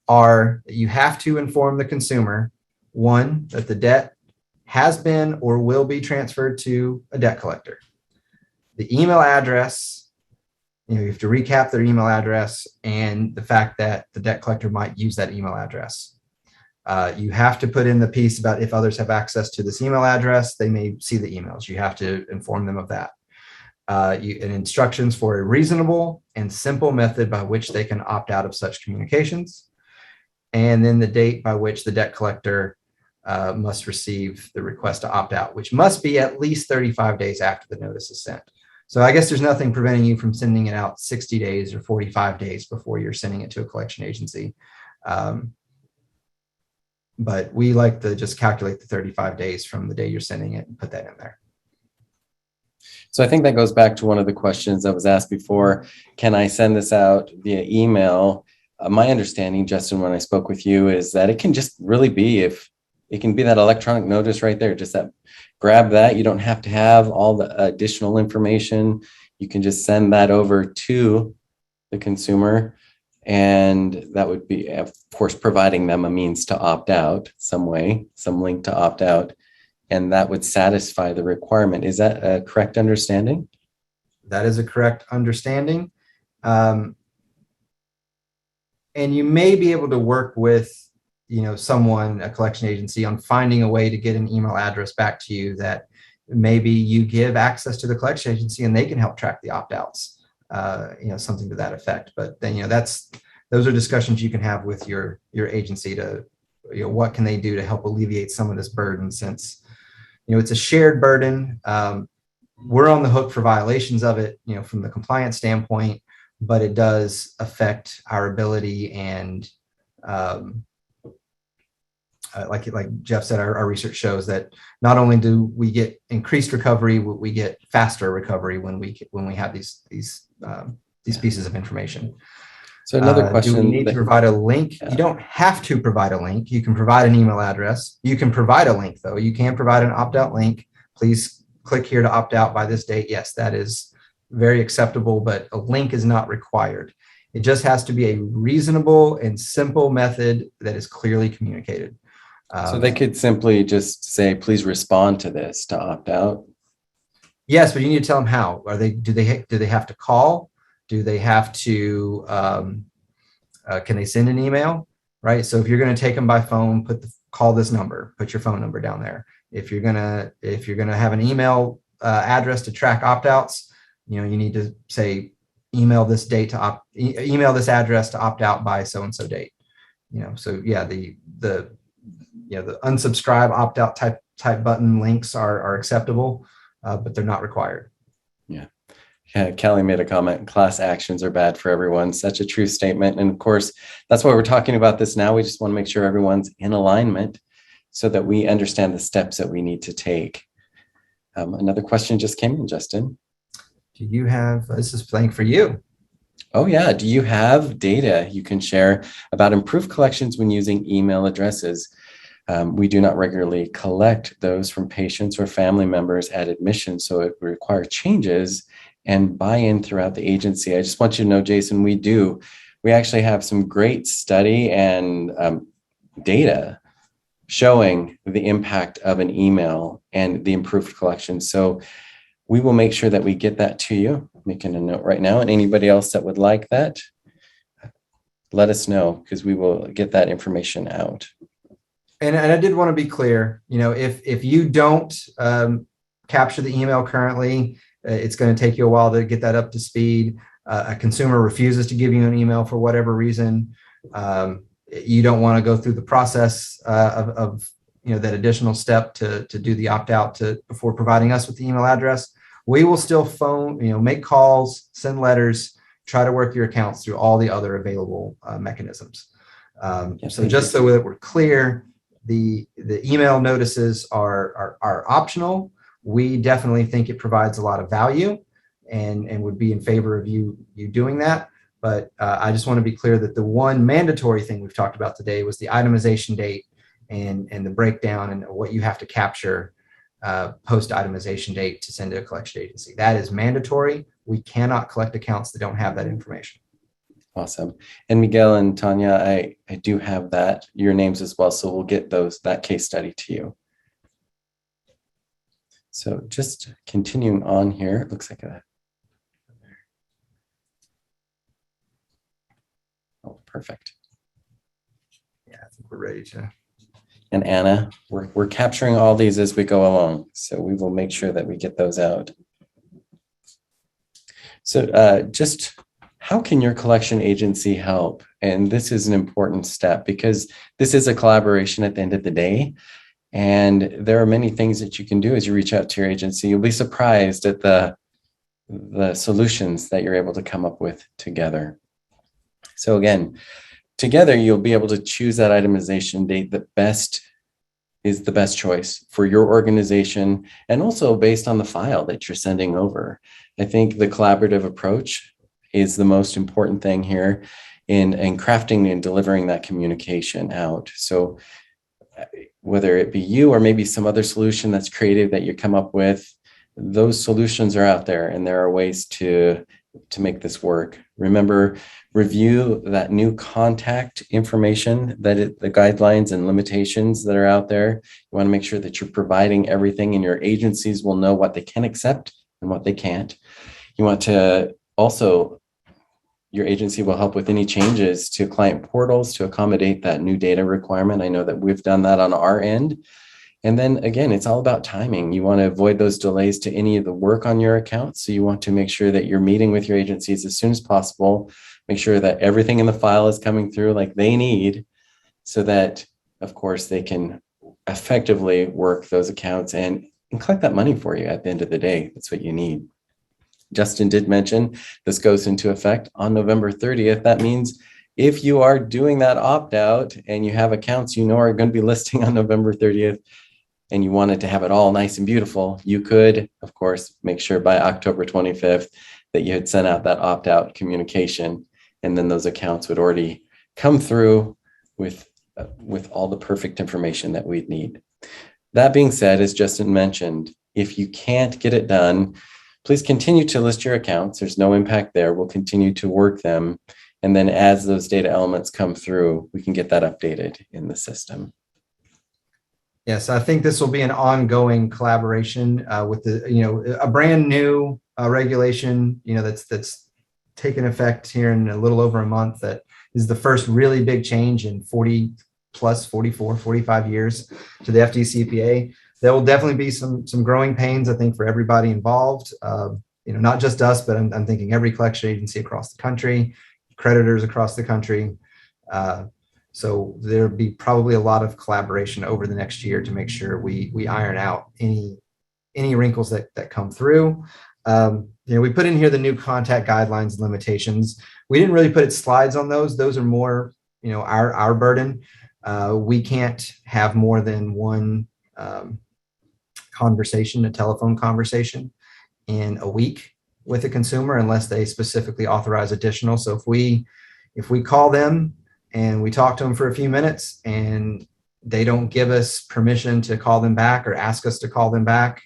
are that you have to inform the consumer, one, that the debt has been or will be transferred to a debt collector. The email address, you have to recap their email address and the fact that the debt collector might use that email address. You have to put in the piece about if others have access to this email address, they may see the emails. You have to inform them of that. And instructions for a reasonable and simple method by which they can opt out of such communications. And then the date by which the debt collector must receive the request to opt out, which must be at least 35 days after the notice is sent. So I guess there's nothing preventing you from sending it out 60 days or 45 days before you're sending it to a collection agency. But we like to just calculate the 35 days from the day you're sending it and put that in there. So I think that goes back to one of the questions that was asked before. Can I send this out via email? My understanding, Justin, when I spoke with you, is that it can just really be if it can be that electronic notice right there. Just that, grab that. You don't have to have all the additional information. You can just send that over to the consumer. And that would be, of course, providing them a means to opt out some way, some link to opt out. And that would satisfy the requirement. Is that a correct understanding? That is a correct understanding. And you may be able to work with, someone, a collection agency, on finding a way to get an email address back to you that maybe you give access to the collection agency and they can help track the opt-outs, something to that effect. But then, those are discussions you can have with your agency to, what can they do to help alleviate some of this burden, since, it's a shared burden. We're on the hook for violations of it, from the compliance standpoint, but it does affect our ability. And like Jeff said, our research shows that not only do we get increased recovery, we get faster recovery when we have these pieces of information. So another question. Do we need to provide a link? Yeah. You don't have to provide a link. You can provide an email address. You can provide a link, though. You can provide an opt-out link. Please click here to opt out by this date. Yes, that is very acceptable, but a link is not required. It just has to be a reasonable and simple method that is clearly communicated. So they could simply just say, please respond to this to opt out. Yes, but you need to tell them how. Do they have to call? Do they have to, can they send an email, right? So if you're going to take them by phone, call this number, put your phone number down there. If you're going to have an email address to track opt-outs, you need to say, email this address to opt out by so-and-so date. So yeah, the the unsubscribe, opt out type button links are acceptable, but they're not required. Yeah. Kelly made a comment, class actions are bad for everyone. Such a true statement. And of course, that's why we're talking about this now. We just want to make sure everyone's in alignment so that we understand the steps that we need to take. Another question just came in, Justin. Do you have, this is playing for you. Oh yeah, do you have data you can share about improved collections when using email addresses? We do not regularly collect those from patients or family members at admission, so it would require changes and buy-in throughout the agency. I just want you to know, Jason, we do. We actually have some great study and data showing the impact of an email and the improved collection. So we will make sure that we get that to you. I'm making a note right now. And anybody else that would like that, let us know, because we will get that information out. And I did want to be clear, if you don't capture the email currently, it's going to take you a while to get that up to speed. A consumer refuses to give you an email for whatever reason. You don't want to go through the process of that additional step to do the opt-out before providing us with the email address. We will still phone, make calls, send letters, try to work your accounts through all the other available mechanisms. So just so that we're clear, the email notices are optional. We definitely think it provides a lot of value and would be in favor of you doing that. But I just want to be clear that the one mandatory thing we've talked about today was the itemization date and the breakdown and what you have to capture post itemization date to send to a collection agency. That is mandatory. We cannot collect accounts that don't have that information. Awesome. And Miguel and Tanya, I do have that, your names as well. So we'll get that case study to you. So just continuing on here, it looks like oh, perfect. Yeah, I think we're ready to. And Anna, we're capturing all these as we go along. So we will make sure that we get those out. So just how can your collection agency help? And this is an important step because this is a collaboration at the end of the day. And there are many things that you can do as you reach out to your agency. You'll be surprised at the solutions that you're able to come up with together. So again, together, you'll be able to choose that itemization date that is the best choice for your organization and also based on the file that you're sending over. I think the collaborative approach is the most important thing here in crafting and delivering that communication out. So whether it be you or maybe some other solution that's creative that you come up with, those solutions are out there and there are ways to make this work. Remember, review that new contact information, the guidelines and limitations that are out there. You want to make sure that you're providing everything and your agencies will know what they can accept and what they can't. You want to also, your agency will help with any changes to client portals to accommodate that new data requirement. I know that we've done that on our end. And then again, it's all about timing. You want to avoid those delays to any of the work on your account. So you want to make sure that you're meeting with your agencies as soon as possible. Make sure that everything in the file is coming through like they need so that, of course, they can effectively work those accounts and collect that money for you at the end of the day. That's what you need. Justin did mention this goes into effect on November 30th. That means if you are doing that opt-out and you have accounts you know are going to be listing on November 30th, and you wanted to have it all nice and beautiful, you could, of course, make sure by October 25th that you had sent out that opt-out communication, and then those accounts would already come through with all the perfect information that we'd need. That being said, as Justin mentioned, if you can't get it done, please continue to list your accounts. There's no impact there. We'll continue to work them. And then as those data elements come through, we can get that updated in the system. Yes, I think this will be an ongoing collaboration with a brand new regulation, that's taken effect here in a little over a month. That is the first really big change in 45 years to the FDCPA. There will definitely be some growing pains, I think, for everybody involved. Not just us, but I'm thinking every collection agency across the country, creditors across the country. So there'll be probably a lot of collaboration over the next year to make sure we iron out any wrinkles that come through. We put in here the new contact guidelines and limitations. We didn't really put slides on those. Those are more, our burden. We can't have more than one conversation, a telephone conversation in a week with a consumer unless they specifically authorize additional. So if we call them and we talk to them for a few minutes and they don't give us permission to call them back or ask us to call them back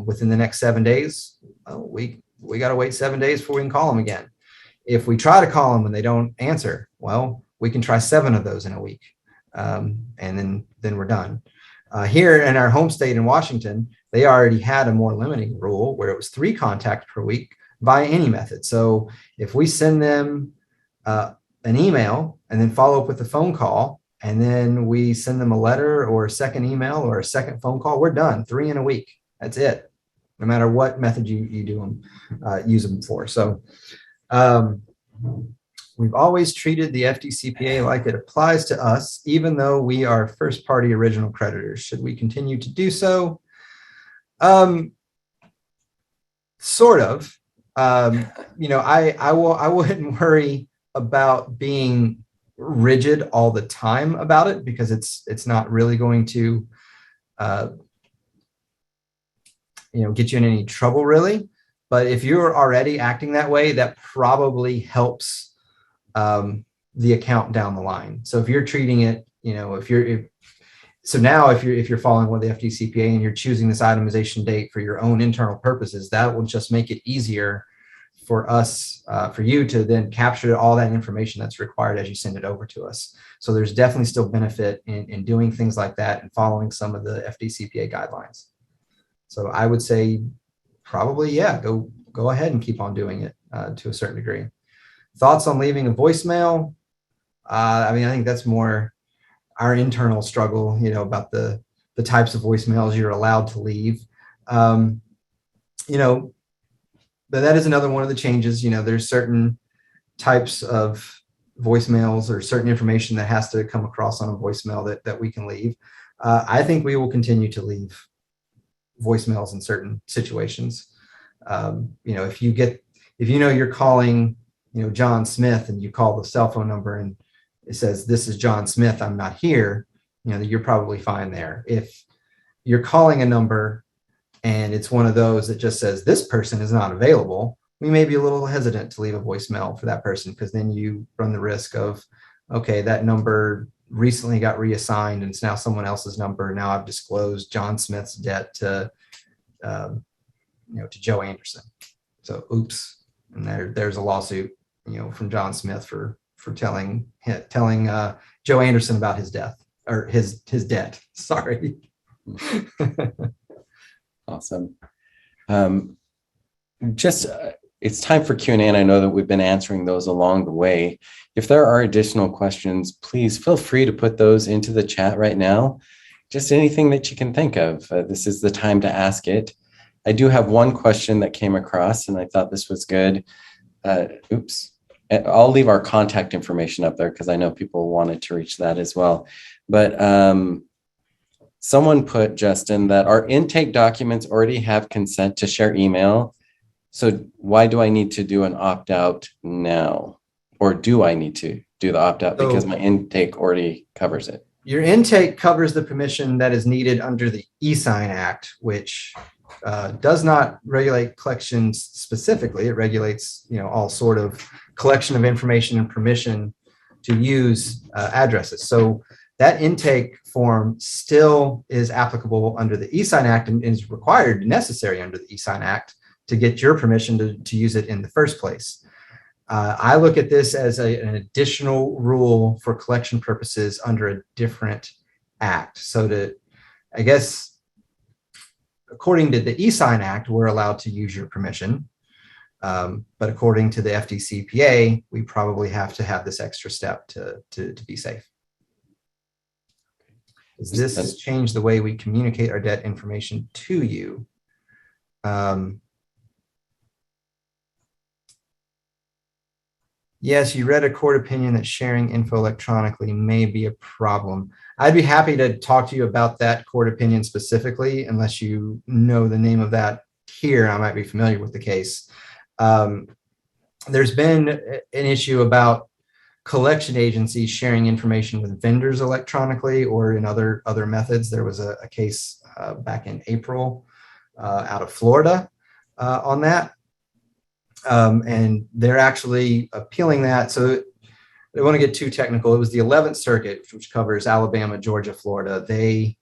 within the next 7 days, we got to wait 7 days before we can call them again. If we try to call them and they don't answer, well, we can try 7 of those in a week, and then we're done. Here in our home state in Washington, they already had a more limiting rule where it was 3 contacts per week by any method. So if we send them an email and then follow up with a phone call, and then we send them a letter or a second email or a second phone call, we're done. 3 in a week. That's it. No matter what method you do them, use them for. So we've always treated the FDCPA like it applies to us, even though we are first party original creditors. Should we continue to do so? Sort of. I wouldn't worry about being rigid all the time about it, because it's not really going to get you in any trouble, really. But if you're already acting that way, that probably helps the account down the line. So if you're treating it, if you're following what the FDCPA and you're choosing this itemization date for your own internal purposes, that will just make it easier for us, for you to then capture all that information that's required as you send it over to us. So there's definitely still benefit in doing things like that and following some of the FDCPA guidelines. So I would say probably, yeah, go ahead and keep on doing it to a certain degree. Thoughts on leaving a voicemail? I think that's more our internal struggle, about the types of voicemails you're allowed to leave. But that is another one of the changes. There's certain types of voicemails or certain information that has to come across on a voicemail that we can leave. I think we will continue to leave voicemails in certain situations. If you're calling, John Smith, and you call the cell phone number and it says, "This is John Smith, I'm not here," you're probably fine there. If you're calling a number and it's one of those that just says, "This person is not available," we may be a little hesitant to leave a voicemail for that person, because then you run the risk of, okay, that number recently got reassigned and it's now someone else's number. Now I've disclosed John Smith's debt to Joe Anderson. So oops. And there's a lawsuit, from John Smith for telling Joe Anderson about his death, or his debt. Sorry. Awesome. It's time for Q&A, and I know that we've been answering those along the way. If there are additional questions, please feel free to put those into the chat right now. Just anything that you can think of. This is the time to ask it. I do have one question that came across, and I thought this was good. Oops. I'll leave our contact information up there because I know people wanted to reach that as well. But someone put, Justin, that our intake documents already have consent to share email. So why do I need to do an opt-out now? Or do I need to do the opt-out because my intake already covers it? Your intake covers the permission that is needed under the e-sign Act, which does not regulate collections specifically. It regulates, all sort of collection of information and permission to use addresses. So that intake form still is applicable under the e-sign Act and is required, necessary under the e-sign Act to get your permission to use it in the first place. I look at this as an additional rule for collection purposes under a different act. So I guess, according to the e-sign Act, we're allowed to use your permission. But according to the FDCPA, we probably have to have this extra step to be safe. This has changed the way we communicate our debt information to you. Yes, you read a court opinion that sharing info electronically may be a problem. I'd be happy to talk to you about that court opinion specifically, unless you know the name of that here. I might be familiar with the case. Um, there's been an issue about collection agencies sharing information with vendors electronically or in other methods. There was a case back in April out of Florida on that. And they're actually appealing that. So they want to get too technical. It was the 11th Circuit, which covers Alabama, Georgia, Florida. They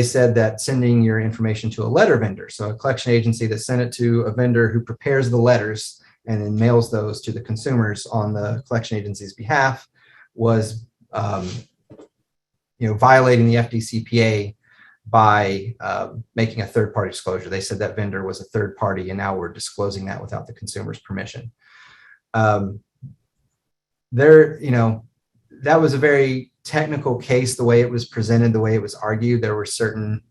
said that sending your information to a letter vendor, so a collection agency that sent it to a vendor who prepares the letters and then mails those to the consumers on the collection agency's behalf, was violating the FDCPA by making a third-party disclosure. They said that vendor was a third party, and now we're disclosing that without the consumer's permission. That was a very technical case, the way it was presented, the way it was argued. There were certain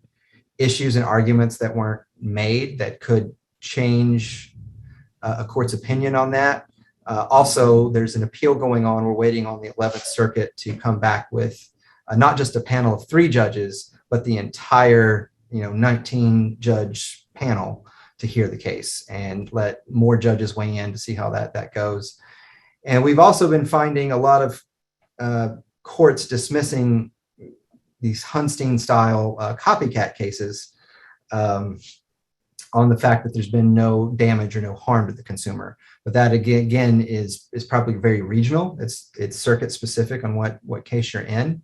issues and arguments that weren't made that could change a court's opinion on that. Also, there's an appeal going on. We're waiting on the 11th Circuit to come back with not just a panel of 3 judges, but the entire 19 judge panel to hear the case and let more judges weigh in to see how that goes. And we've also been finding a lot of courts dismissing these Hunstein style copycat cases on the fact that there's been no damage or no harm to the consumer. But that again is probably very regional. It's circuit specific on what case you're in.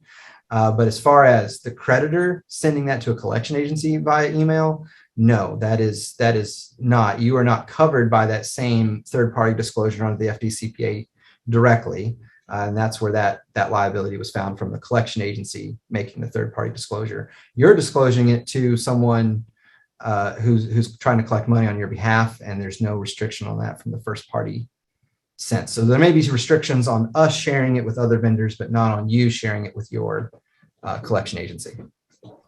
But as far as the creditor sending that to a collection agency via email, no, that is not. You are not covered by that same third-party disclosure under the FDCPA directly. And that's where that liability was found, from the collection agency making the third-party disclosure. You're disclosing it to someone who's trying to collect money on your behalf, and there's no restriction on that from the first-party sense. So there may be restrictions on us sharing it with other vendors, but not on you sharing it with your collection agency.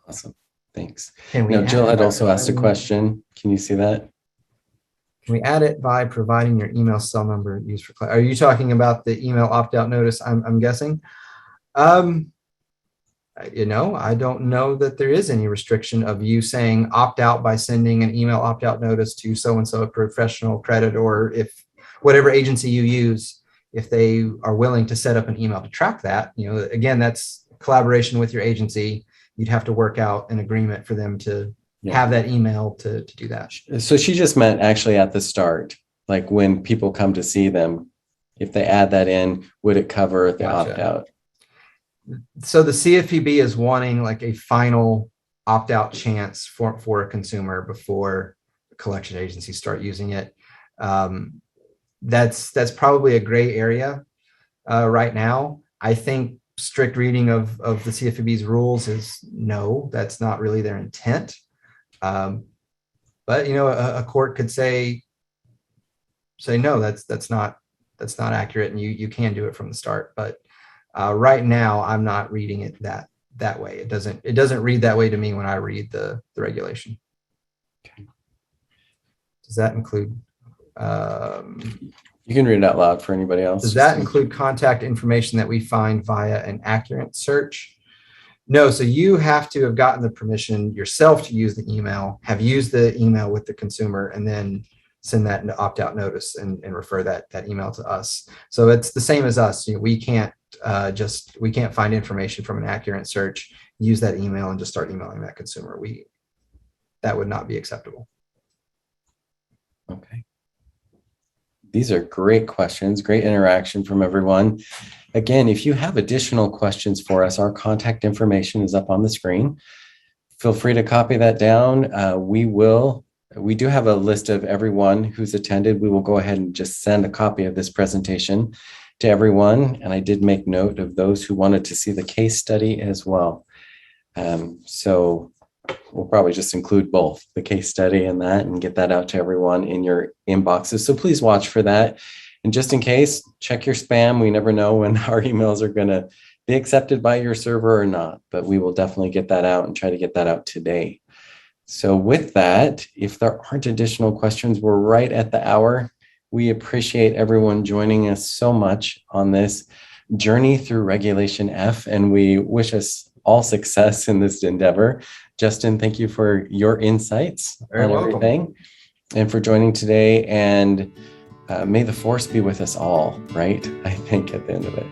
Awesome. Thanks. Now, Jill had also asked a question. Can you see that? Can we add it by providing your email cell number used for? Are you talking about the email opt-out notice? I'm guessing. I don't know that there is any restriction of you saying opt out by sending an email opt-out notice to so-and-so, a professional credit, or if whatever agency you use, if they are willing to set up an email to track that. Again, that's collaboration with your agency. You'd have to work out an agreement for them to have that email to do that. So she just meant actually at the start, like when people come to see them, if they add that in, would it cover the opt-out? So the CFPB is wanting like a final opt-out chance for a consumer before collection agencies start using it. That's probably a gray area right now. I think strict reading of the CFPB's rules is no, that's not really their intent. But a court could say no, that's not accurate, and you can do it from the start. But right now, I'm not reading it that way. It doesn't read that way to me when I read the regulation. Okay. Does that include? You can read it out loud for anybody else. Does that include contact information that we find via an accurate search? No, so you have to have gotten the permission yourself to use the email, have used the email with the consumer, and then send that into opt-out notice and refer that email to us. So it's the same as us. We can't find information from an accurate search, use that email, and just start emailing that consumer. That would not be acceptable. Okay. These are great questions, great interaction from everyone. Again, if you have additional questions for us, our contact information is up on the screen. Feel free to copy that down. We do have a list of everyone who's attended. We will go ahead and just send a copy of this presentation to everyone. And I did make note of those who wanted to see the case study as well. So we'll probably just include both the case study and that, and get that out to everyone in your inboxes. So please watch for that. And just in case, check your spam. We never know when our emails are going to be accepted by your server or not, but we will definitely get that out and try to get that out today. So with that, if there aren't additional questions, we're right at the hour. We appreciate everyone joining us so much on this journey through Regulation F, and we wish us all success in this endeavor. Justin, thank you for your insights on everything and for joining today. And may the force be with us all, right? I think at the end of it.